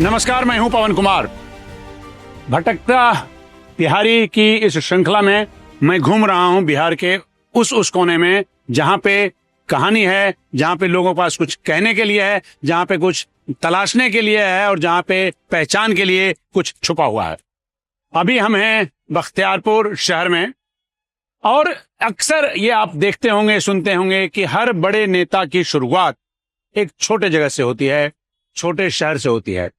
नमस्कार, मैं हूं पवन कुमार। भटकता बिहारी की इस श्रृंखला में मैं घूम रहा हूं बिहार के उस कोने में जहां पे कहानी है, जहां पे लोगों के पास कुछ कहने के लिए है, जहां पे कुछ तलाशने के लिए है और जहां पे पहचान के लिए कुछ छुपा हुआ है। अभी हम हैं बख्तियारपुर शहर में और अक्सर ये आप देखते होंगे, सुनते होंगे कि हर बड़े नेता की शुरुआत एक छोटे जगह से होती है, छोटे शहर से होती है।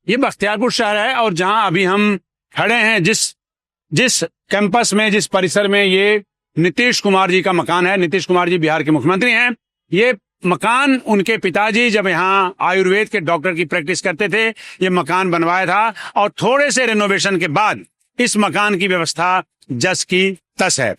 ये बख्तियारपुर शहर है और जहां अभी हम खड़े हैं, जिस कैंपस में, जिस परिसर में, ये नीतीश कुमार जी का मकान है। नीतीश कुमार जी बिहार के मुख्यमंत्री हैं। ये मकान उनके पिताजी जब यहाँ आयुर्वेद के डॉक्टर की प्रैक्टिस करते थे, ये मकान बनवाया था और थोड़े से रेनोवेशन के बाद इस मकान की व्यवस्था जस की तस है।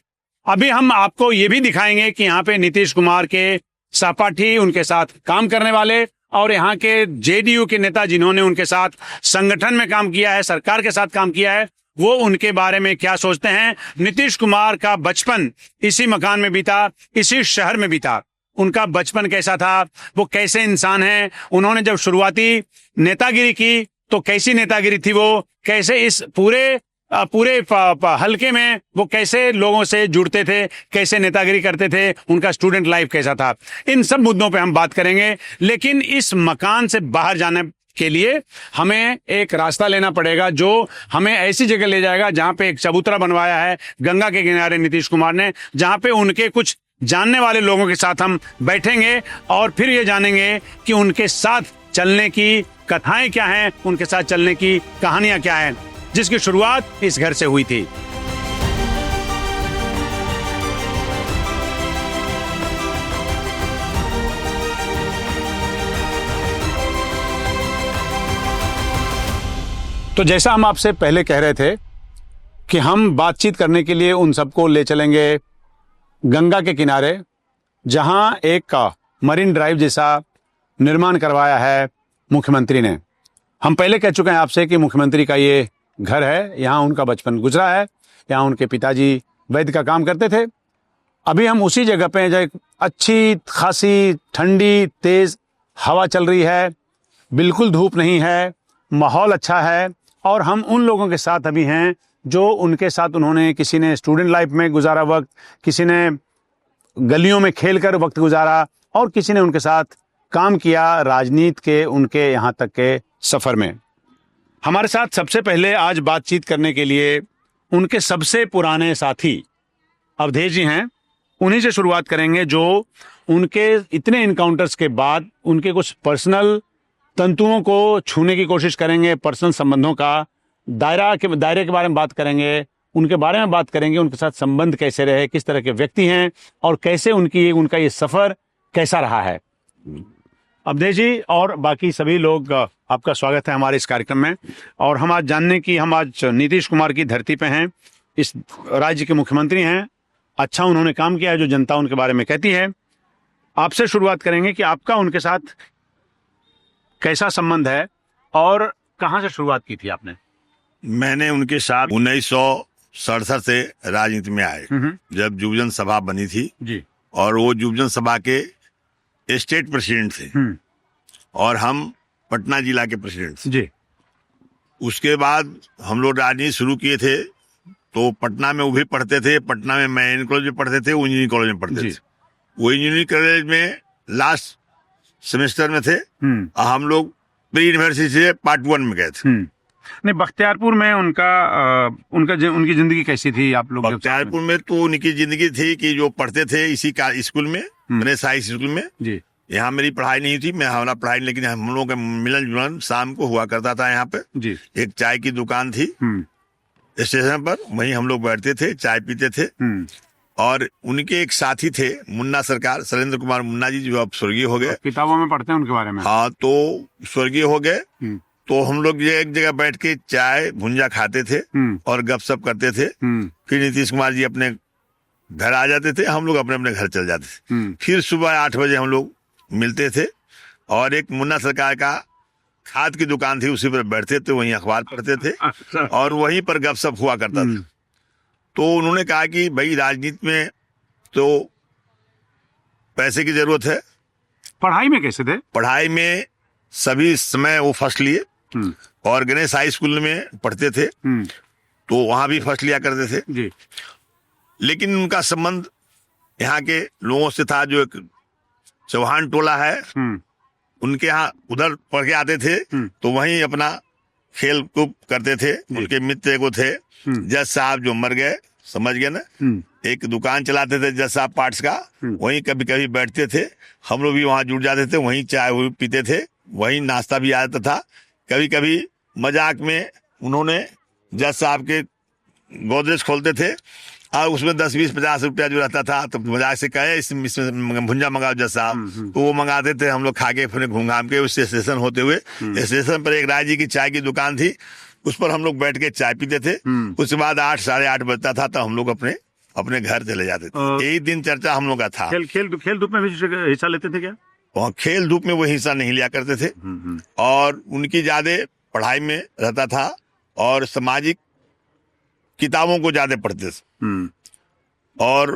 अभी हम आपको ये भी दिखाएंगे कि यहाँ पे नीतीश कुमार के सहपाठी, उनके साथ काम करने वाले और यहाँ के जेडीयू के नेता जिन्होंने उनके साथ संगठन में काम किया है, सरकार के साथ काम किया है, वो उनके बारे में क्या सोचते हैं। नीतीश कुमार का बचपन इसी मकान में बीता, इसी शहर में बीता। उनका बचपन कैसा था, वो कैसे इंसान हैं, उन्होंने जब शुरुआती नेतागिरी की तो कैसी नेतागिरी थी, वो कैसे इस पूरे हल्के में वो कैसे लोगों से जुड़ते थे, कैसे नेतागिरी करते थे, उनका स्टूडेंट लाइफ कैसा था। इन सब मुद्दों पे हम बात करेंगे। लेकिन इस मकान से बाहर जाने के लिए हमें एक रास्ता लेना पड़ेगा जो हमें ऐसी जगह ले जाएगा जहां पे एक चबूतरा बनवाया है गंगा के किनारे नीतीश कुमार ने, जहां पे उनके कुछ जानने वाले लोगों के साथ हम बैठेंगे और फिर ये जानेंगे कि उनके साथ चलने की कथाएं क्या हैं, उनके साथ चलने की कहानियां क्या हैं, जिसकी शुरुआत इस घर से हुई थी। तो जैसा हम आपसे पहले कह रहे थे कि हम बातचीत करने के लिए उन सबको ले चलेंगे गंगा के किनारे, जहां एक मरीन ड्राइव जैसा निर्माण करवाया है मुख्यमंत्री ने। हम पहले कह चुके हैं आपसे कि मुख्यमंत्री का ये घर है, यहाँ उनका बचपन गुजरा है, यहाँ उनके पिताजी वैद्य का काम करते थे। अभी हम उसी जगह पे हैं जहाँ एक अच्छी खासी ठंडी तेज हवा चल रही है, बिल्कुल धूप नहीं है, माहौल अच्छा है और हम उन लोगों के साथ अभी हैं जो उनके साथ उन्होंने, किसी ने स्टूडेंट लाइफ में गुजारा वक्त, किसी ने गलियों में खेल कर वक्त गुजारा और किसी ने उनके साथ काम किया राजनीति के उनके यहाँ तक के सफ़र में। हमारे साथ सबसे पहले आज बातचीत करने के लिए उनके सबसे पुराने साथी अवधेश जी हैं। उन्हीं से शुरुआत करेंगे जो उनके इतने इनकाउंटर्स के बाद उनके कुछ पर्सनल तंतुओं को छूने की कोशिश करेंगे, पर्सनल संबंधों का दायरे के बारे में बात करेंगे, उनके बारे में बात करेंगे, उनके साथ संबंध कैसे रहे, किस तरह के व्यक्ति हैं और कैसे उनका ये सफ़र कैसा रहा है। अवधेश जी और बाकी सभी लोग, आपका स्वागत है हमारे इस कार्यक्रम में। और हम आज नीतीश कुमार की धरती पे हैं, इस राज्य के मुख्यमंत्री हैं। अच्छा उन्होंने काम किया है जो जनता उनके बारे में कहती है। आपसे शुरुआत करेंगे कि आपका उनके साथ कैसा संबंध है और कहाँ से शुरुआत की थी आपने? मैंने उनके साथ 1967 से राजनीति में आए, जब युवजन सभा बनी थी जी, और वो युवजन सभा के स्टेट प्रेसिडेंट थे और हम पटना जिला के प्रेसिडेंट थे जी। उसके बाद हम लोग राजनीति शुरू किए थे तो पटना में वो भी पढ़ते थे, पटना में मैं कॉलेज में पढ़ते थे, वो इंजीनियरिंग कॉलेज में पढ़ते थे। वो इंजीनियरिंग कॉलेज में लास्ट सेमेस्टर में थे, हम लोग प्री यूनिवर्सिटी से पार्ट 1 में गए थे। नहीं, बख्तियारपुर में उनकी जिंदगी कैसी थी? आप लोग बख्तियारपुर में तो उनकी जिंदगी थी कि जो पढ़ते थे इसी का स्कूल में, मैंने साइंस स्कूल में जी। यहाँ मेरी पढ़ाई नहीं थी, हमारा पढ़ाई, लेकिन हम लोगों का मिलन जुलन शाम को हुआ करता था। यहाँ पे जी एक चाय की दुकान थी स्टेशन पर, वहीं हम लोग बैठते थे, चाय पीते थे। और उनके एक साथी थे मुन्ना सरकार, शैलेंद्र कुमार मुन्ना जी, जो अब स्वर्गीय हो गए। किताबों में पढ़ते हैं उनके बारे में। हाँ, तो स्वर्गीय हो गए। तो हम लोग ये एक जगह बैठ के चाय भुंजा खाते थे और गपशप करते थे। फिर नीतीश कुमार जी अपने घर आ जाते थे, हम लोग अपने अपने घर चल जाते थे। फिर सुबह 8 बजे हम लोग मिलते थे और एक मुन्ना सरकार का खाद की दुकान थी, उसी पर बैठते थे, वहीं अखबार पढ़ते थे और वहीं पर गपशप हुआ करता था। तो उन्होंने कहा कि भाई राजनीति में तो पैसे की जरूरत है। पढ़ाई में कैसे थे? पढ़ाई में सभी समय वो फर्स्ट लिए और गणेश हाई स्कूल में पढ़ते थे तो वहां भी फर्स्ट लिया करते थे जी। लेकिन उनका संबंध यहाँ के लोगों से था। जो एक चौहान टोला है उनके यहाँ उधर पढ़ के आते थे तो वहीं अपना खेल कूद करते थे। उनके मित्र को थे जज साहब जो मर गए, समझ गए ना, एक दुकान चलाते थे जज साहब पार्ट्स का, वहीं कभी कभी बैठते थे। हम लोग भी वहां जुड़ जाते थे, वहीं चाय पीते थे, वहीं नाश्ता भी आता था। कभी कभी मजाक में उन्होंने जज साहब के गोदरेज खोलते थे और उसमें 10, 20, 50 रुपया जो रहता था तो मजाक से कहे इसमें भुंजा मंगाओ जज साहब, तो वो मंगाते थे। हम लोग खा के फिर घूम घाम के उससे स्टेशन होते हुए स्टेशन पर एक राय जी की चाय की दुकान थी, उस पर हम लोग बैठ के चाय पीते थे। उसके बाद 8, साढ़े 8 बजता था तो हम लोग अपने घर चले जाते थे। यही दिन चर्चा हम लोग का था। खेल धूप में भी हिस्सा लेते थे क्या? वहाँ खेल धूप में वो हिस्सा नहीं लिया करते थे और उनकी ज्यादा पढ़ाई में रहता था और सामाजिक किताबों को ज्यादा पढ़ते थे। और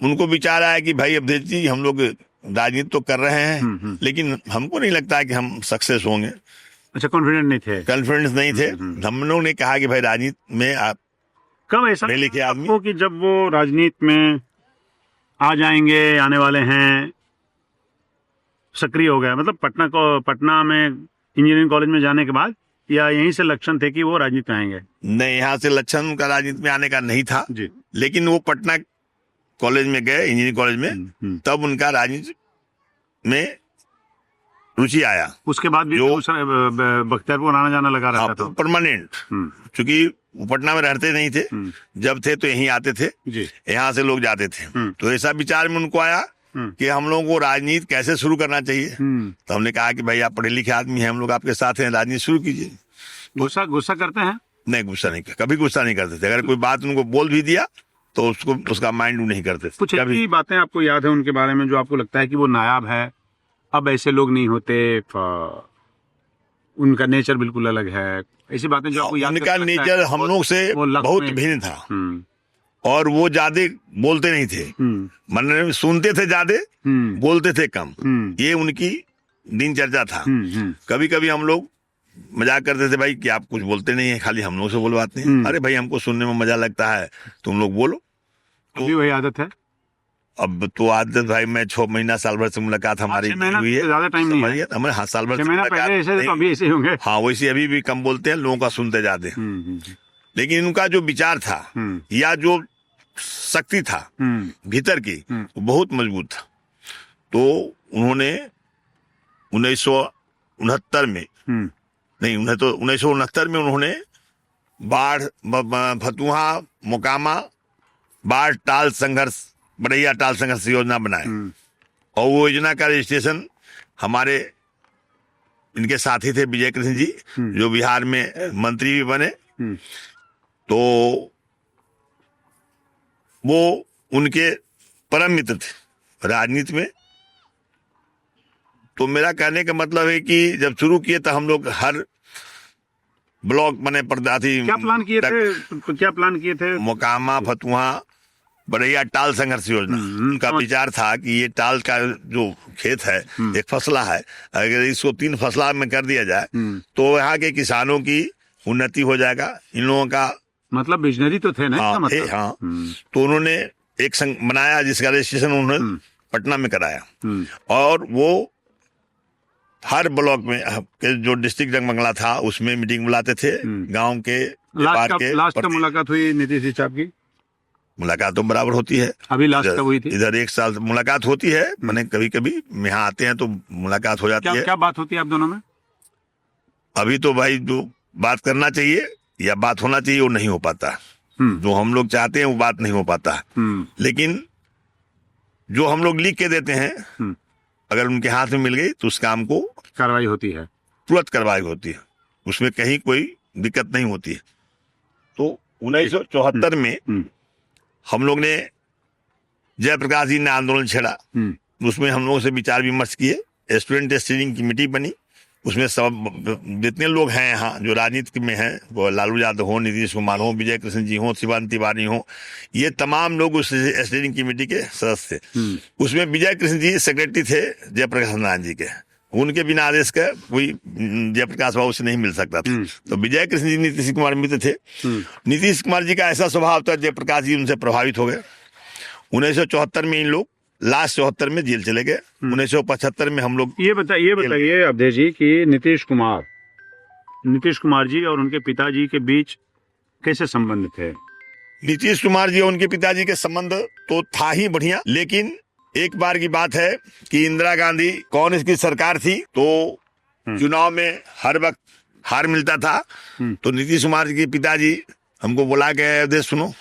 उनको विचार आया कि भाई अवधेश जी हम लोग राजनीति तो कर रहे हैं लेकिन हमको नहीं लगता है कि हम सक्सेस होंगे। अच्छा, कॉन्फिडेंट नहीं थे? कॉन्फिडेंस नहीं थे। हम लोगों ने कहा कि भाई राजनीति में आप कब ऐसा पढ़े लिखे आदमी आपको कि जब वो राजनीति में आ जाएंगे, आने वाले हैं, सक्रिय हो गया, मतलब पटना में इंजीनियरिंग कॉलेज में जाने के बाद, या यहीं से लक्षण थे कि वो राजनीति में आएंगे? नहीं, यहाँ से लक्षण उनका राजनीति में आने का नहीं था जी। लेकिन वो पटना कॉलेज में गए, इंजीनियरिंग कॉलेज में, तब उनका राजनीति में रुचि आया। उसके बाद भी बख्तियारपुर आना जाना लगा रहता था परमानेंट, क्योंकि वो पटना में रहते नहीं थे। जब थे तो यहीं आते थे, यहाँ से लोग जाते थे। तो ऐसा विचार में उनको आया कि हम लोगों को राजनीति कैसे शुरू करना चाहिए। तो हमने कहा कि भाई आप पढ़े लिखे आदमी हैं, हम लोग आपके साथ हैं, राजनीति शुरू कीजिए। गुस्सा करते हैं? नहीं, गुस्सा नहीं, कभी गुस्सा नहीं करते थे। अगर कोई बात उनको बोल भी दिया तो उसका माइंड नहीं करते थे। कुछ ऐसी बातें आपको याद है उनके बारे में जो आपको लगता है कि वो नायाब है, अब ऐसे लोग नहीं होते, उनका नेचर बिल्कुल अलग है, ऐसी बातें जो आपको याद? उनका नेचर हम लोग से बहुत भिन्न था और वो ज्यादा बोलते नहीं थे, मतलब सुनते थे ज्यादा, बोलते थे कम। ये उनकी दिनचर्या था। कभी कभी हम लोग मजाक करते थे भाई कि आप कुछ बोलते नहीं है, खाली हम लोग से बुलवाते हैं। अरे भाई हमको सुनने में मजा लगता है, तुम लोग बोलो। तो वही आदत है? अब तो आदत भाई, मैं 6 महीना साल भर से मुलाकात हमारी हुई है, ज्यादा टाइम नहीं है हमारे। हाँ, साल भर से अभी ऐसे होंगे। हाँ, वैसे अभी भी कम बोलते हैं, लोगों का सुनते जाते हैं। लेकिन उनका जो विचार था या जो शक्ति था भीतर की, वो बहुत मजबूत था। तो उन्होंने 1969 में नहीं, 1969 में उन्होंने बाढ़, फतुहा, मोकामा, बाढ़ टाल संघर्ष, बरैया टाल संघर्ष योजना बनाए और वो योजना का रजिस्ट्रेशन हमारे इनके साथी थे विजय कृष्ण जी, जो बिहार में मंत्री भी बने। तो वो उनके परम मित्र थे राजनीति में। तो मेरा कहने का मतलब है कि जब शुरू किए तो हम लोग हर ब्लॉक बने प्रदाथी। क्या प्लान किए थे? मोकामा, फतुहा, बरैया टाल संघर्ष योजना। उनका विचार था कि ये टाल का जो खेत है, एक फसला है, अगर इसको 3 फसला में कर दिया जाए तो यहाँ के किसानों की उन्नति हो जाएगा। इन लोगों का मतलब विजनरी तो थे ना? हाँ, मतलब। हाँ। तो उन्होंने एक संघ बनाया जिसका रजिस्ट्रेशन उन्होंने पटना में कराया और वो हर ब्लॉक में जो डिस्ट्रिक्ट जंगमंगला था उसमें मीटिंग बुलाते थे। गांव के लास्ट का मुलाकात हुई नीतीश जी साहब की? मुलाकात तो बराबर होती है। अभी लास्ट कब हुई थी? इधर 1 साल मुलाकात होती है, मैंने कभी कभी यहाँ आते हैं तो मुलाकात हो जाती है। क्या बात होती है आप दोनों में? अभी तो भाई जो बात करना चाहिए या बात होना चाहिए वो नहीं हो पाता। जो हम लोग चाहते हैं वो बात नहीं हो पाता। लेकिन जो हम लोग लिख के देते हैं अगर उनके हाथ में मिल गई तो उस काम को कार्रवाई होती है, तुरंत कार्रवाई होती है, उसमें कहीं कोई दिक्कत नहीं होती है। तो 1974 में हम लोग ने जयप्रकाश जी ने आंदोलन छेड़ा, उसमें हम लोगों से विचार विमर्श किए। स्टूडेंट स्टीयरिंग कमेटी बनी, उसमें सब जितने लोग हैं यहाँ जो राजनीति में हैं, वो लालू यादव हो, नीतीश कुमार हो, विजय कृष्ण जी हो, शिवानंद तिवारी हो, ये तमाम लोग उस स्टीयरिंग कमेटी के सदस्य थे। उसमें विजय कृष्ण जी सेक्रेटरी थे जयप्रकाश नारायण जी के, उनके बिना आदेश का कोई जयप्रकाश बाबू से नहीं मिल सकता था। तो विजय कृष्ण जी नीतीश कुमार मित्र थे। नीतीश कुमार जी का ऐसा स्वभाव था, जयप्रकाश जी उनसे प्रभावित हो गए। 1974 में इन लोग लास्ट 74 में जेल चले गए। 1975 में हम लोग ये बताइए अवधेश जी कि नीतीश कुमार जी और उनके पिताजी के बीच कैसे संबंध थे? नीतीश कुमार जी और उनके पिताजी के संबंध तो था ही बढ़िया, लेकिन एक बार की बात है कि इंदिरा गांधी कांग्रेस की सरकार थी, तो चुनाव में हर वक्त हार मिलता था। तो नीतीश कुमार जी के पिताजी हमको बुला के अवधेश सुनो,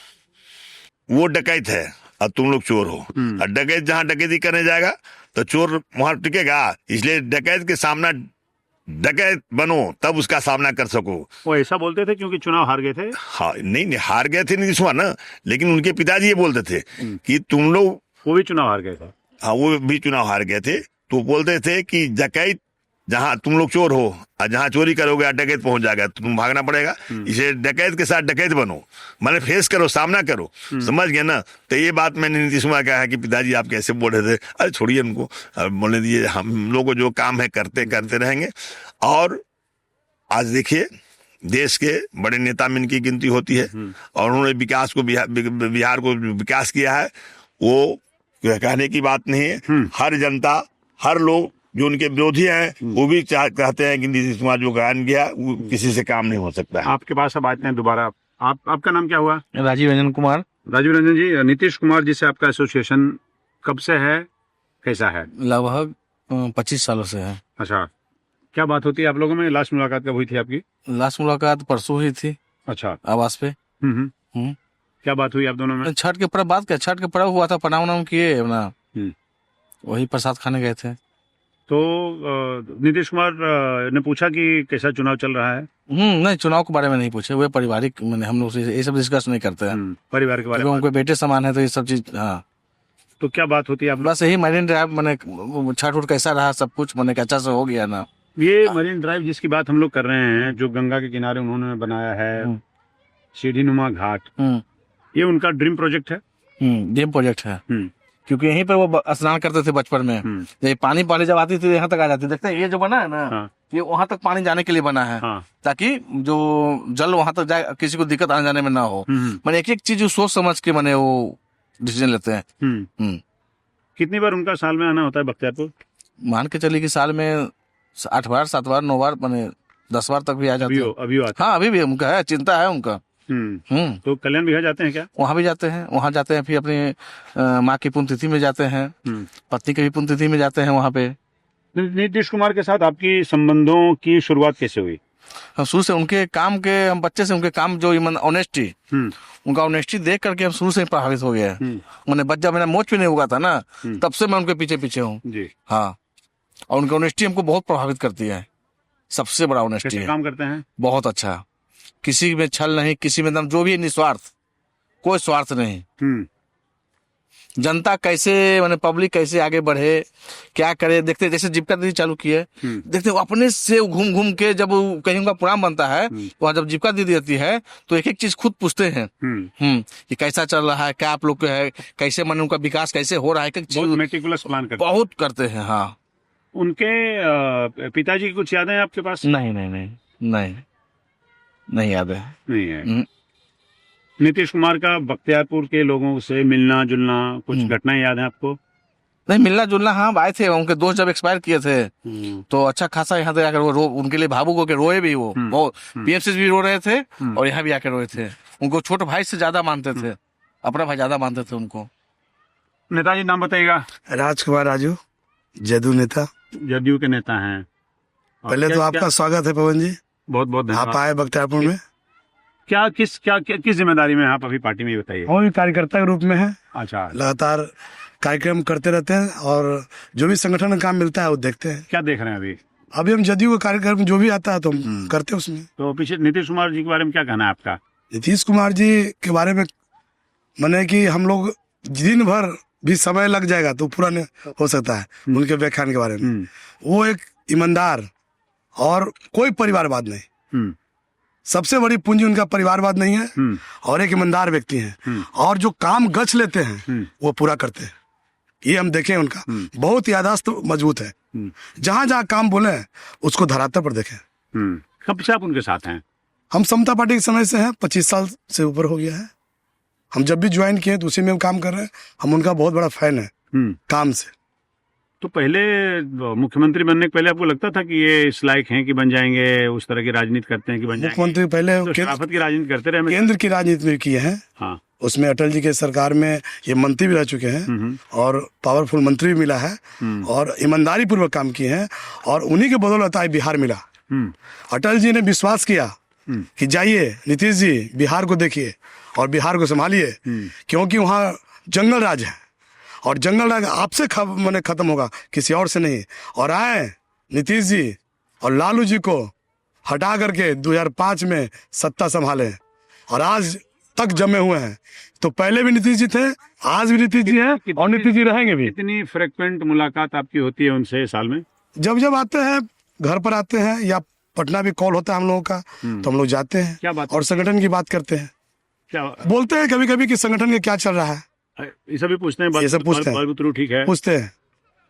वो डकैत है और तुम लोग चोर हो, और डकैत जहां डकैती करने जाएगा तो चोर वहां टिकेगा, इसलिए डकैत के सामना डकैत बनो तब उसका सामना कर सको। वो ऐसा बोलते थे क्योंकि चुनाव हार गए थे? हाँ, नहीं हार गए थे नीतीश कुमार ना, लेकिन उनके पिताजी ये बोलते थे कि तुम लोग, वो भी चुनाव हार गए थे। हाँ, वो भी चुनाव हार गए थे, तो बोलते थे कि डकैत जहां तुम लोग चोर हो और जहां चोरी करोगे डकैत पहुंच जाएगा तो तुम भागना पड़ेगा, इसे डकैत के साथ डकैत बनो, माने फेस करो, सामना करो। समझ गए ना? तो ये बात मैंने नीतीश कुमार कहा है कि पिताजी आप कैसे बोल रहे थे, अरे छोड़िए उनको, बोलने दीजिए, हम लोग को जो काम है करते रहेंगे। और आज देखिए देश के बड़े नेता में इनकी गिनती होती है, और उन्होंने विकास को बिहार को विकास किया है, वो कहने की बात नहीं है। हर जनता, हर लोग जो उनके विरोधी हैं वो भी चाहते हैं कि नीतीश कुमार जो गायन किया वो किसी से काम नहीं हो सकता है। आपके पास अब आते हैं दोबारा, आपका नाम क्या हुआ? राजीव रंजन कुमार। राजीव रंजन जी, नीतीश कुमार जी से आपका एसोसिएशन कब से है, कैसा है? लगभग 25 सालों से है। अच्छा, क्या बात होती है आप लोगों में? लास्ट मुलाकात कब हुई थी आपकी? लास्ट मुलाकात परसों हुई थी। अच्छा, आवास पे। क्या बात हुई आप दोनों में? छठ के पर्व, बात क्या, छठ के पर्व हुआ था, प्रणाम किए ना, वही प्रसाद खाने गए थे। तो नीतीश कुमार ने पूछा कि कैसा चुनाव चल रहा है? नहीं, चुनाव के बारे में नहीं पूछे, वे पारिवारिक, मैंने हम लोग से ये सब डिस्कस नहीं करते हैं। परिवार के बारे में, उनके बेटे समान है तो ये सब चीज। हाँ, तो क्या बात होती है आप? बस यही मरीन ड्राइव, मैंने छठ उठ कैसा रहा, सब कुछ मैंने अच्छा से हो गया ना। ये मरीन ड्राइव जिसकी बात हम लोग कर रहे हैं, जो गंगा के किनारे उन्होंने बनाया है, सीढ़ी नुमा घाट, ये उनका ड्रीम प्रोजेक्ट है? ड्रीम प्रोजेक्ट है, क्योंकि यहीं पर वो स्नान करते थे बचपन में। ये पानी जब आती थी यहाँ तक आ जाती, देखते हैं ये जो बना है ना, ये वहां तक पानी जाने के लिए बना है, ताकि जो जल वहां तक जाए, किसी को दिक्कत आने जाने में ना हो। मैंने एक एक चीज सोच समझ के मैंने वो डिसीजन लेते हैं। कितनी बार उनका साल में आना होता है बख्तियारपुर? मान के चलिए कि साल में 8 बार 7 बार 9 बार, मैंने 10 बार तक भी आ जाते हैं। हाँ, अभी भी उनका है, चिंता है उनका। तो कल्याण विहार जाते हैं क्या? वहाँ भी जाते हैं, वहाँ जाते हैं, फिर अपनी माँ की पुण्यतिथि में जाते हैं, पत्नी की भी पुण्यतिथि में जाते हैं वहाँ पे। नीतीश कुमार के साथ आपकी संबंधों की शुरुआत कैसे हुई? शुरू से उनके काम के, हम बच्चे से उनके काम जो ऑनेस्टी, उनका ऑनेस्टी देख करके हम शुरू से ही प्रभावित हो गए। मैंने बच्चा, मेरा मोच भी नहीं हुआ था ना, तब से मैं उनके पीछे पीछे हूँ। हाँ, और उनकी ऑनेस्टी हमको बहुत प्रभावित करती है, सबसे बड़ा ऑनेस्टी है। काम करते हैं बहुत अच्छा, किसी में छल नहीं, किसी में दम, जो भी निस्वार्थ, कोई स्वार्थ नहीं। जनता कैसे, मैंने पब्लिक कैसे आगे बढ़े, क्या करे, देखते, जैसे जीविका दीदी चालू की है, देखते अपने से घूम घूम के, जब कहीं उनका प्रोग्राम बनता है वहाँ जब जीविका दीदी आती है तो एक एक चीज खुद पूछते हैं कि कैसा चल रहा है, क्या आप लोग है, कैसे मन उनका विकास कैसे हो रहा है, मेटिकुलस प्लान करते, बहुत करते हैं। हाँ, उनके पिताजी की कुछ यादें हैं आपके पास? नहीं याद है। नहीं है। नीतीश कुमार का बख्तियारपुर के लोगों से मिलना जुलना, कुछ घटनाएं याद है आपको? नहीं, मिलना जुलना, हाँ, आए थे, उनके दोस्त जब एक्सपायर किए थे तो अच्छा खासा यहाँ आकर वो उनके लिए भावुक होकर रोए भी, वो बहुत पीएमसी भी रो रहे थे और यहाँ भी आकर रोए थे। उनको छोटे भाई से ज्यादा मानते थे, अपना भाई ज्यादा मानते थे उनको। नेताजी नाम बताइएगा। राजकुमार राजू, जदयू नेता। जदयू के नेता हैं। पहले तो आपका स्वागत है पवन जी, बहुत बहुत धन्यवाद। आप आए बख्तियारपुर में। किस जिम्मेदारी में आप अभी पार्टी में, बताइए? हम भी कार्यकर्ता के रूप में हैं। अच्छा, लगातार कार्यक्रम करते रहते हैं और जो भी संगठन का काम मिलता है वो देखते हैं। क्या देख रहे हैं अभी हम जदयू का कार्यक्रम जो भी आता है तो हम करते हैं उसमें। तो पीछे नीतीश कुमार जी के बारे में क्या कहना है आपका? नीतीश कुमार जी के बारे में माने कि हम लोग दिन भर भी समय लग जाएगा तो पूरा नहीं हो सकता है उनके व्याख्यान के बारे में। वो एक ईमानदार और कोई परिवारवाद नहीं, सबसे बड़ी पूंजी उनका परिवारवाद नहीं है, और एक ईमानदार व्यक्ति हैं, और जो काम गच लेते हैं वो पूरा करते हैं। ये हम देखें उनका बहुत याददाश्त मजबूत है। जहां जहां काम बोले उसको धरातल पर देखें। कब से आप उनके साथ हैं? हम समता पार्टी के समय से हैं, 25 साल से ऊपर हो गया है। हम जब भी ज्वाइन किए तो उसी में हम काम कर रहे हैं। हम उनका बहुत बड़ा फैन है काम से। तो पहले मुख्यमंत्री बनने के पहले आपको लगता था कि ये इस लायक हैं कि बन जाएंगे, उस तरह की राजनीति करते हैं कि बन जाएंगे? मुख्यमंत्री पहले तो शराफत की राजनीति करते रहे हमेशा। केंद्र की राजनीति में किए हैं। हाँ। उसमें अटल जी के सरकार में ये मंत्री भी रह चुके हैं और पावरफुल मंत्री भी मिला है और ईमानदारी पूर्वक काम किए हैं और उन्हीं के बदौलत आज बिहार मिला। अटल जी ने विश्वास किया कि जाइए नीतीश जी बिहार को देखिए और बिहार को संभालिए, क्योंकि वहाँ जंगल राज है और जंगल राज आपसे मैंने खत्म होगा, किसी और से नहीं। और आए नीतीश जी और लालू जी को हटा करके 2005 में सत्ता संभाले और आज तक जमे हुए हैं। तो पहले भी नीतीश जी थे, आज भी नीतीश जी हैं और नीतीश जी रहेंगे भी। इतनी फ्रिक्वेंट मुलाकात आपकी होती है उनसे साल में? जब जब आते हैं, घर पर आते हैं या पटना भी कॉल होता है हम लोगों का, तो हम लोग जाते हैं। क्या बात? और संगठन की बात करते हैं, क्या बोलते हैं कभी कभी कि संगठन के क्या चल रहा है, ये सब भी पूछते हैं? ये सब पूछते हैं। बाल ठीक है, पूछते हैं,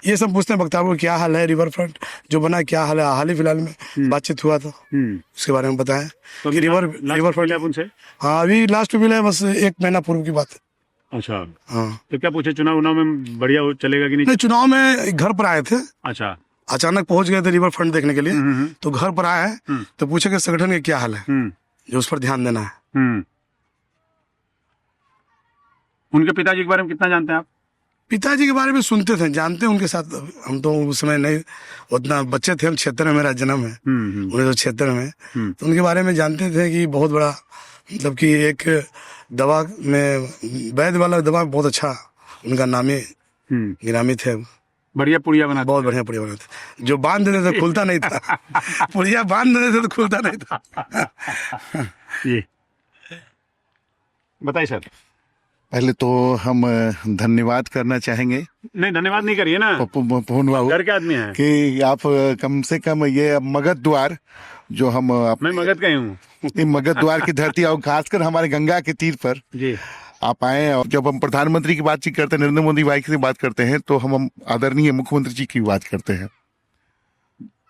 ये सब पूछते हैं। बख्तियारपुर क्या हाल है, रिवर फ्रंट जो बना क्या हाल है, हाल ही फिलहाल में बातचीत हुआ था उसके बारे में बताएं तो कि रिवर फ्रंट। आप उनसे? हाँ, अभी लास्ट में मिला है, बस 1 महीना पूर्व की बात है। अच्छा। हाँ, तो क्या पूछे, चुनाव में बढ़िया चलेगा कि नहीं? नहीं, चुनाव में घर पर आए थे। अच्छा। अचानक पहुंच गए थे रिवर फ्रंट देखने के लिए, तो घर पर आए हैं तो पूछे कि संगठन के क्या हाल है, जो उस पर ध्यान देना है। उनके पिताजी के बारे में कितना जानते हैं आप? पिताजी के बारे में सुनते थे, जानते हैं उनके साथ। हम तो उस समय नहीं उतना बच्चे थे, हम 76 में मेरा जन्म है, 1976 में। तो उनके बारे में जानते थे कि बहुत बड़ा, मतलब कि एक दवा में वैद्य वाला दवा बहुत अच्छा उनका नामी गिरामी थे। बढ़िया पुड़िया बनाते? बहुत बढ़िया पुड़िया बनाते, जो बांध देते थे खुलता नहीं था। पुड़िया बांध देते थे तो खुलता नहीं था। ये बताइए सर। पहले तो हम धन्यवाद करना चाहेंगे। नहीं, धन्यवाद नहीं करिए ना, पवन बाबू घर के आदमी हैं कि आप कम से कम ये मगध द्वार जो हम मैं मगध का ही हूँ। मगध द्वार की धरती और खासकर हमारे गंगा के तीर पर जी आप आए। और जब हम प्रधानमंत्री की बातचीत करते हैं, नरेंद्र मोदी भाई से बात करते हैं, तो हम आदरणीय मुख्यमंत्री जी की बात करते हैं।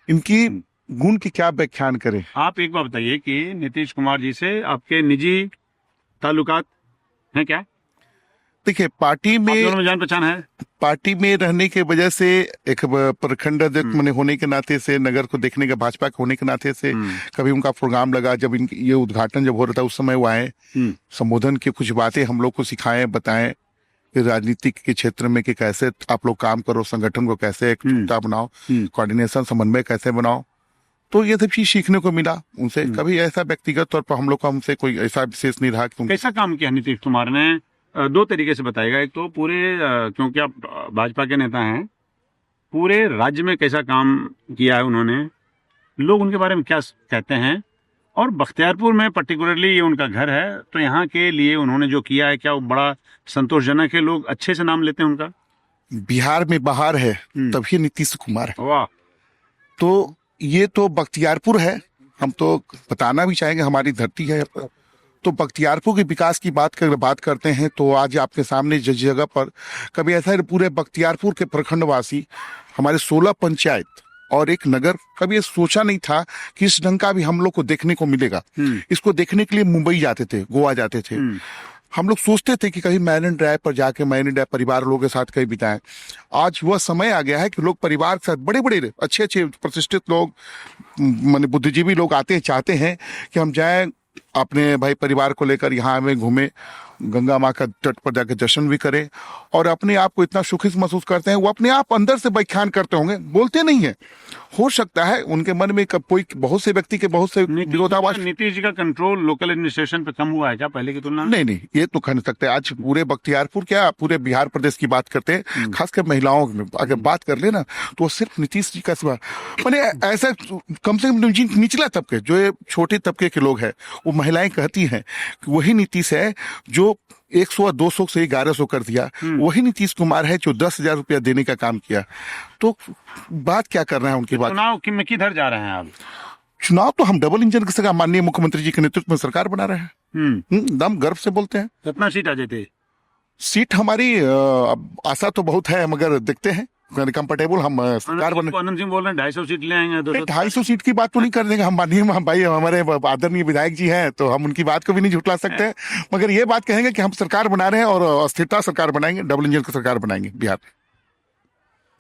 इनकी गुण की क्या व्याख्यान करें? आप एक बात बताइए कि नीतीश कुमार जी से आपके निजी ताल्लुकात हैं क्या? देखिए, पार्टी में जान पहचान है? पार्टी में रहने के वजह से, एक प्रखंड अध्यक्ष मैंने होने के नाते से, नगर को देखने का भाजपा के होने के नाते से कभी उनका प्रोग्राम लगा, जब ये उद्घाटन जब हो रहा था उस समय वो आए, संबोधन की कुछ बातें हम लोग को सिखाएं, बताएं कि राजनीतिक के क्षेत्र में कि कैसे आप लोग काम करो, संगठन को कैसे एक टूटा बनाओ, कोऑर्डिनेशन समन्वय कैसे बनाओ। तो ये सब चीज सीखने को मिला उनसे। कभी ऐसा व्यक्तिगत तौर पर हम लोग का हमसे कोई ऐसा विशेष नहीं रहा कि कैसा काम किया नीतीश कुमार ने। 2 तरीके से बताएगा। एक तो पूरे, क्योंकि आप भाजपा के नेता हैं, पूरे राज्य में कैसा काम किया है उन्होंने, लोग उनके बारे में क्या कहते हैं, और बख्तियारपुर में पर्टिकुलरली ये उनका घर है, तो यहाँ के लिए उन्होंने जो किया है क्या वो बड़ा संतोषजनक है? लोग अच्छे से नाम लेते हैं उनका। बिहार में बाहर है तभी नीतीश कुमार है। वाह। तो ये तो बख्तियारपुर है, हम तो बताना भी चाहेंगे हमारी धरती है। तो बख्तियारपुर के विकास की बात करते हैं तो आज आपके सामने जिस जगह पर कभी ऐसा है, पूरे बख्तियारपुर के प्रखंडवासी, हमारे 16 पंचायत और एक नगर, कभी ये सोचा नहीं था कि इस ढंग का भी हम लोग को देखने को मिलेगा। इसको देखने के लिए मुंबई जाते थे, गोवा जाते थे। हम लोग सोचते थे कि कहीं मैरिन ड्राइव पर जाके मैरिन ड्राइव परिवार लोगों के साथ कहीं बिताएं। आज वह समय आ गया है कि लोग परिवार के साथ, बड़े बड़े अच्छे प्रतिष्ठित लोग, माने बुद्धिजीवी लोग आते हैं, चाहते हैं कि हम जाएं अपने भाई परिवार को लेकर, यहाँ में घूमें, गंगा माँ का तट पर जाकर दर्शन भी करें और अपने आप को इतना सुखी महसूस करते हैं। वो अपने आप अंदर से व्याख्यान करते होंगे, बोलते नहीं है। हो सकता है उनके मन में कोई, बहुत से व्यक्ति के बहुत से विरोधाभास। नीतीश जी का कंट्रोल लोकल एडमिनिस्ट्रेशन पे कम हुआ है क्या पहले की तुलना में? नहीं, ये तो कह नहीं सकते। आज पूरे बख्तियारपुर क्या, पूरे बिहार प्रदेश की बात करते हैं, खासकर महिलाओं में अगर बात कर ले ना, तो वो सिर्फ नीतीश जी का सिवा, मैंने ऐसा कम से कम निचला तबके, जो ये छोटे तबके के लोग हैं, वो महिलाएं कहती हैं कि वही नीतीश है जो 100 200 से 1100 कर दिया। वही नीतीश कुमार है जो 10,000 रुपया देने का काम किया। तो बात क्या कर रहे हैं उनकी बात। चुनाव में किधर जा रहे हैं आप? चुनाव तो हम डबल इंजन की सरकार, माननीय मुख्यमंत्री जी के नेतृत्व में सरकार बना रहे हैं। दम गर्व से बोलते हैं। कितना सीट आ जाते? सीट हमारी अब आशा तो बहुत है, मगर देखते हैं कंफर्टेबल हम सरकार बने। आनंद सिंह बोल रहे हैं 250 सीट ले आएंगे। 250 सीट की बात तो नहीं कर देंगे हम, माननीय भाई हमारे आदरणीय विधायक जी हैं, तो हम उनकी बात को भी नहीं झुठला सकते हैं, मगर ये बात कहेंगे कि हम सरकार बना रहे हैं और स्थिरता सरकार बनाएंगे, डबल इंजन की सरकार बनाएंगे बिहार।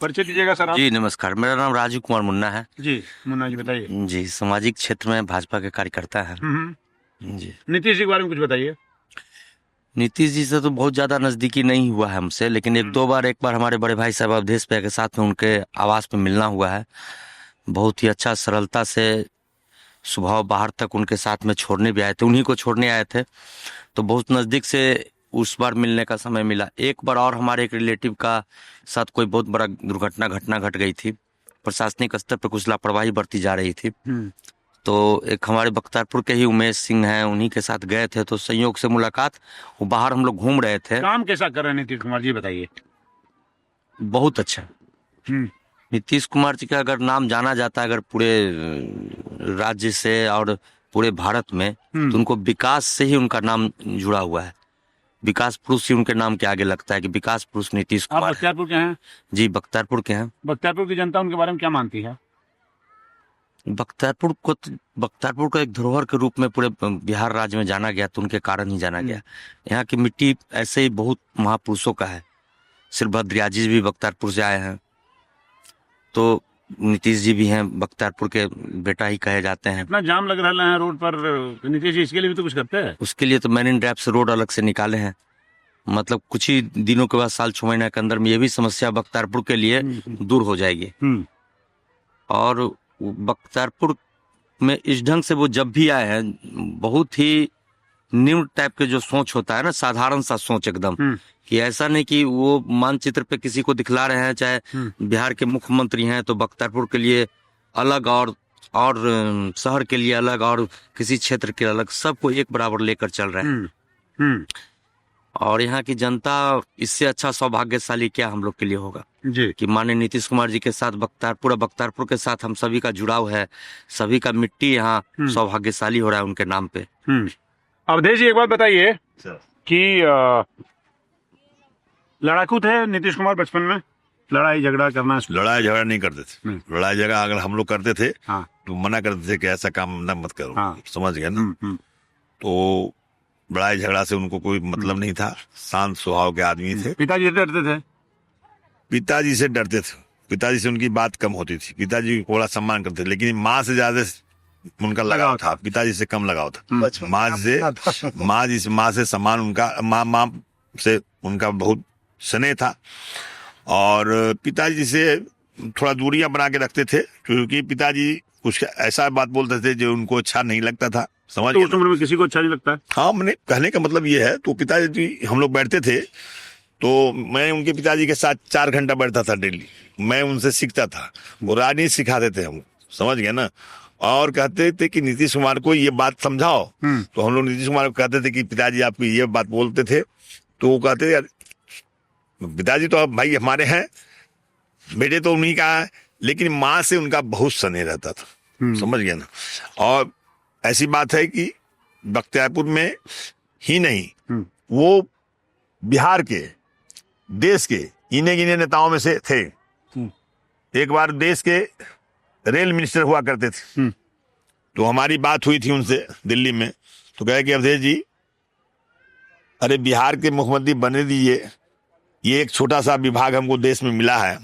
परिचय दीजिएगा सर आप। जी नमस्कार, मेरा नाम राजीव कुमार मुन्ना है। जी मुन्ना जी बताइए। जी, सामाजिक क्षेत्र में भाजपा के कार्यकर्ता है। जी, नीतीश जी के बारे में कुछ बताइए। नीतीश जी से तो बहुत ज्यादा नजदीकी नहीं हुआ है हमसे, लेकिन एक बार हमारे बड़े भाई साहब अवधेश भैया के साथ में उनके आवास पे मिलना हुआ है। बहुत ही अच्छा सरलता से सुबह बाहर तक उनके साथ में छोड़ने भी आए थे, उन्हीं को छोड़ने आए थे, तो बहुत नजदीक से उस बार मिलने का समय मिला। एक बार और हमारे एक रिलेटिव का साथ कोई बहुत बड़ा घटना घट गई थी, प्रशासनिक स्तर पर कुछ लापरवाही बरती जा रही थी, तो एक हमारे बख्तियारपुर के ही उमेश सिंह हैं, उन्हीं के साथ गए थे, तो संयोग से मुलाकात, वो बाहर हम लोग घूम रहे थे। काम कैसा कर रहे हैं नीतीश कुमार जी बताइए। बहुत अच्छा। नीतीश कुमार जी का अगर नाम जाना जाता है अगर पूरे राज्य से और पूरे भारत में, तो उनको विकास से ही उनका नाम जुड़ा हुआ है। विकास पुरुष ही उनके नाम के आगे लगता है कि विकास पुरुष नीतीश आप कुमार। बख्तियारपुर के हैं? जी बख्तियारपुर के हैं। बख्तियारपुर की जनता उनके बारे में क्या मानती है? बख्तियारपुर को एक धरोहर के रूप में पूरे बिहार राज्य में जाना गया, तो उनके कारण ही जाना गया। यहाँ की मिट्टी ऐसे ही बहुत महापुरुषों का है। सिर्फ भद्रिया जी भी बख्तियारपुर से आए हैं, तो नीतीश जी भी हैं बख्तियारपुर के बेटा ही कहे जाते हैं। इतना जाम लग रहा है रोड पर, नीतीश जी इसके लिए भी तो कुछ करते हैं। उसके लिए तो मैन इन ड्राइव से रोड अलग से निकाले हैं, मतलब कुछ ही दिनों के बाद, साल 6 महीने के अंदर में ये भी समस्या बख्तियारपुर के लिए दूर हो जाएगी। और बख्तियारपुर में इस ढंग से वो जब भी आए हैं, बहुत ही निम्न टाइप के जो सोच होता है ना, साधारण सा सोच एकदम, कि ऐसा नहीं कि वो मानचित्र पे किसी को दिखला रहे हैं, चाहे बिहार के मुख्यमंत्री हैं तो बख्तियारपुर के लिए अलग और शहर के लिए अलग और किसी क्षेत्र के अलग, सबको एक बराबर लेकर चल रहे हैं। और यहाँ की जनता इससे अच्छा सौभाग्यशाली क्या हम लोग के लिए होगा जी, कि माननीय नीतीश कुमार जी के साथ बख्तियारपुर के साथ हम सभी का जुड़ाव है, सभी का मिट्टी यहाँ सौभाग्यशाली हो रहा है उनके नाम पे। अवधेश जी एक बात बताइए कि लड़ाकू थे नीतीश कुमार बचपन में, लड़ाई झगड़ा करना? लड़ाई झगड़ा नहीं करते थे। लड़ाई झगड़ा अगर हम लोग करते थे तो मना करते थे कि ऐसा काम न मत करो। समझ गए ना? तो लड़ाई झगड़ा से उनको कोई मतलब नहीं था, शांत स्वभाव के आदमी थे। पिताजी से डरते थे? पिताजी से डरते थे, पिताजी से उनकी बात कम होती थी, पिताजी को बड़ा सम्मान करते थे, लेकिन माँ से ज्यादा उनका लगाव था, पिताजी से कम लगाव था। माँ से सम्मान उनका, माँ से उनका बहुत स्नेह था, और पिताजी से थोड़ा दूरियां बना के रखते थे, क्योंकि पिताजी कुछ ऐसा बात बोलते थे जो उनको अच्छा नहीं लगता था। समझ तो उस उम्र में किसी को अच्छा नहीं लगता है? हाँ, मैंने कहने का मतलब ये है, तो पिताजी हम लोग बैठते थे, तो मैं उनके पिताजी के साथ 4 घंटा बैठता था डेली, मैं उनसे सीखता था, वो राजनीति सिखाते थे हम, समझ गए ना? और कहते थे कि नीतीश कुमार को ये बात समझाओ, तो हम लोग नीतीश कुमार को कहते थे कि पिताजी आप ये बात बोलते थे, तो वो कहते यार पिताजी तो अब भाई हमारे हैं, बेटे तो उन्हीं का है, लेकिन माँ से उनका बहुत स्नेह रहता था। समझ गए ना? और ऐसी बात है कि बख्तियारपुर में ही नहीं, वो बिहार के, देश के गिने गिने नेताओं में से थे। एक बार देश के रेल मिनिस्टर हुआ करते थे, तो हमारी बात हुई थी उनसे दिल्ली में, तो कहे कि अवधेश जी, अरे बिहार के मुख्यमंत्री बने दीजिए, ये एक छोटा सा विभाग हमको देश में मिला है,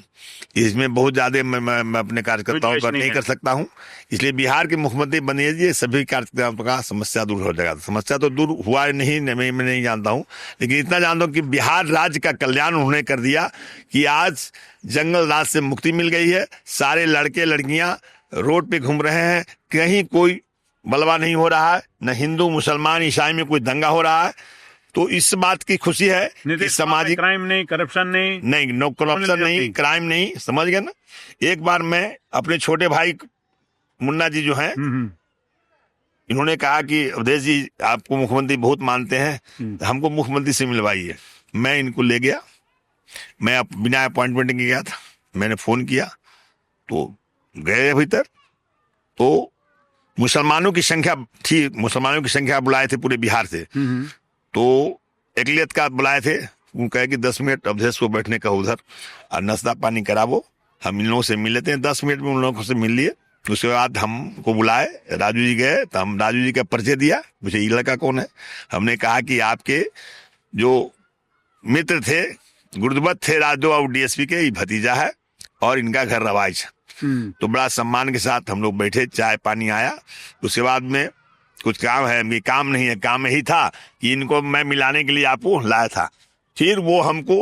इसमें बहुत ज्यादा मैं अपने कार्यकर्ताओं का नहीं कर सकता हूँ, इसलिए बिहार के मुख्यमंत्री बने दीजिए, सभी कार्यकर्ताओं का समस्या दूर हो जाएगा। समस्या तो दूर हुआ नहीं, मैं नहीं जानता हूँ, लेकिन इतना जानता हूँ कि बिहार राज्य का कल्याण उन्होंने कर दिया कि आज जंगल राज से मुक्ति मिल गई है, सारे लड़के लड़कियां रोड पे घूम रहे हैं, कहीं कोई बलवा नहीं हो रहा है, न हिंदू मुसलमान ईसाई में कोई दंगा हो रहा है। तो इस बात की खुशी है कि सामाजिक क्राइम नहीं, करप्शन नहीं, नो करप्शन नहीं, क्राइम नहीं। समझ गए ना? एक बार मैं अपने छोटे भाई मुन्ना जी जो हैं, इन्होंने कहा कि अवधेश जी आपको मुख्यमंत्री बहुत मानते हैं, हमको मुख्यमंत्री से मिलवाइए। मैं इनको ले गया, मैं बिना अपॉइंटमेंट के गया था, मैंने फोन किया तो गए भीतर, तो मुसलमानों की संख्या थी, मुसलमानों की संख्या बुलाए थे पूरे बिहार से, तो अक़लियत का बुलाए थे वो कहे कि 10 मिनट अवधेश को बैठने का उधर और नाश्ता पानी करावो, हम इन लोगों से मिल लेते हैं। 10 मिनट में उन लोगों से मिल लिए। उसके बाद हमको बुलाए, राजू जी गए, तो हम राजू जी का परिचय दिया, मुझे ये लड़का कौन है। हमने कहा कि आपके जो मित्र थे गुरुदत्त थे राजदो और डीएसपी के, ये भतीजा है और इनका घर रवाइच। तो बड़ा सम्मान के साथ हम लोग बैठे, चाय पानी आया। उसके बाद में कुछ काम है, ये काम नहीं है, काम यही था कि इनको मैं मिलाने के लिए आपको लाया था। फिर वो हमको,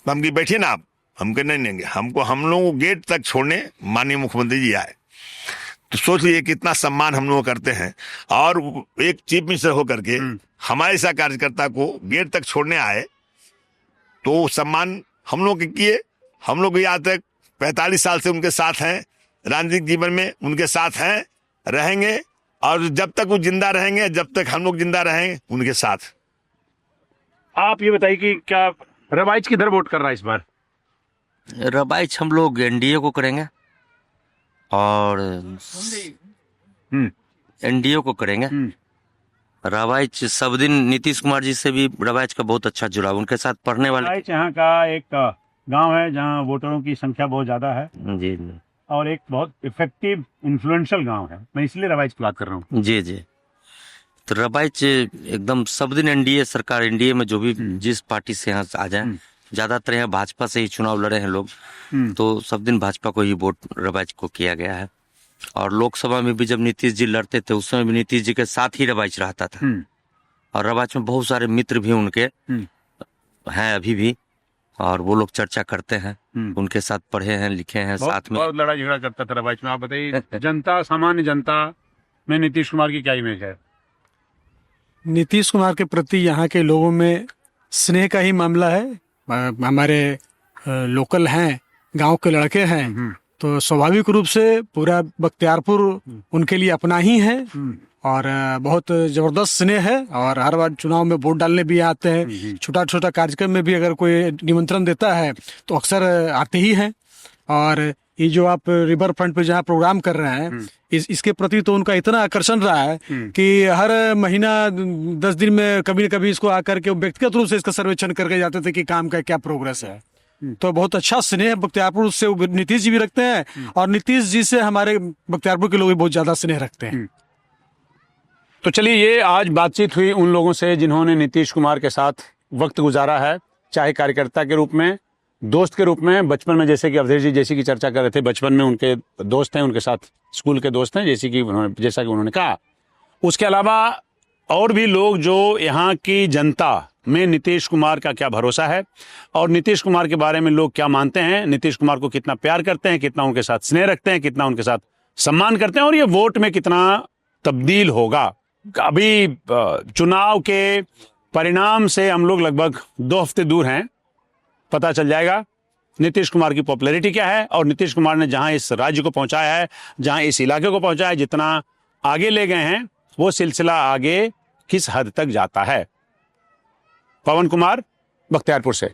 हम की बैठिए ना आप, हमको नहीं देंगे, हमको हम लोग गेट तक छोड़ने माननीय मुख्यमंत्री जी आए। तो सोच लीजिए कितना सम्मान हम लोग करते हैं। और एक चीफ मिनिस्टर होकर के हमारे सा कार्यकर्ता को गेट तक छोड़ने आए, तो सम्मान हम लोग के किए। हम लोग यहाँ तक 45 साल से उनके साथ हैं, राजनीतिक जीवन में उनके साथ हैं, रहेंगे, और जब तक वो जिंदा रहेंगे, जब तक हम लोग जिंदा रहेंगे उनके साथ। आप ये बताइए कि क्या रवाइच किधर वोट कर रहा है इस बार? रवाइच हम लोग एनडीए को करेंगे और एनडीए को करेंगे। रवाइच सब दिन नीतीश कुमार जी से भी रवाइच का बहुत अच्छा जुड़ाव, उनके साथ पढ़ने वाले। रवाइच यहाँ का एक गांव है जहाँ वोटरों की संख्या बहुत ज्यादा है जी और एक बहुत इफेक्टिव इन्फ्लुएंशियल गांव है। मैं इसलिए रवाइच की बात कर रहा हूँ। जी जी। तो रवाइच एकदम सब दिन एनडीए सरकार, एनडीए में जो भी जिस पार्टी से यहाँ आ जाए, ज्यादातर यहाँ भाजपा से ही चुनाव लड़े हैं लोग, तो सब दिन भाजपा को ही वोट रवाइच को किया गया है। और लोकसभा में भी जब नीतीश जी लड़ते थे उस समय भी नीतीश जी के साथ ही रवाइच रहता था। और रवाइच में बहुत सारे मित्र भी उनके हैं अभी भी, और वो लोग चर्चा करते हैं, उनके साथ पढ़े हैं, लिखे हैं साथ में। बहुत लड़ाई झगड़ा करता था रवाइच में। आप बताइए जनता, सामान्य जनता में नीतीश कुमार की क्या इमेज है? नीतीश कुमार के प्रति यहाँ के लोगों में स्नेह का ही मामला है। हमारे लोकल हैं, गांव के लड़के हैं, तो स्वाभाविक रूप से पूरा बख्तियारपुर उनके लिए अपना ही है और बहुत जबरदस्त स्नेह है। और हर बार चुनाव में वोट डालने भी आते हैं, छोटा छोटा कार्यक्रम में भी अगर कोई निमंत्रण देता है तो अक्सर आते ही हैं। और ये जो आप रिवर फ्रंट पे जहाँ प्रोग्राम कर रहे हैं, इसके प्रति तो उनका इतना आकर्षण रहा है कि हर महीना 10 दिन में कभी न कभी इसको आकर के व्यक्तिगत रूप से इसका सर्वेक्षण करके जाते थे कि काम का क्या प्रोग्रेस है। तो बहुत अच्छा स्नेह बख्तियारपुर से नीतीश जी भी रखते हैं और नीतीश जी से हमारे बख्तियारपुर के लोग भी बहुत ज्यादा स्नेह रखते हैं। तो चलिए, ये आज बातचीत हुई उन लोगों से जिन्होंने नीतीश कुमार के साथ वक्त गुजारा है, चाहे कार्यकर्ता के रूप में, दोस्त के रूप में। बचपन में जैसे कि अवधेश जी जैसी की चर्चा कर रहे थे, बचपन में उनके दोस्त हैं, उनके साथ स्कूल के दोस्त हैं, जैसा कि उन्होंने कहा। उसके अलावा और भी लोग जो यहाँ की जनता में नीतीश कुमार का क्या भरोसा है और नीतीश कुमार के बारे में लोग क्या मानते हैं, नीतीश कुमार को कितना प्यार करते हैं, कितना उनके साथ स्नेह रखते हैं, कितना उनके साथ सम्मान करते हैं, और ये वोट में कितना तब्दील होगा। अभी चुनाव के परिणाम से हम लोग लगभग 2 हफ्ते दूर हैं, पता चल जाएगा नीतीश कुमार की पॉपुलैरिटी क्या है और नीतीश कुमार ने जहां इस राज्य को पहुंचाया है, जहां इस इलाके को पहुंचाया है, जितना आगे ले गए हैं, वो सिलसिला आगे किस हद तक जाता है। पवन कुमार, बख्तियारपुर से।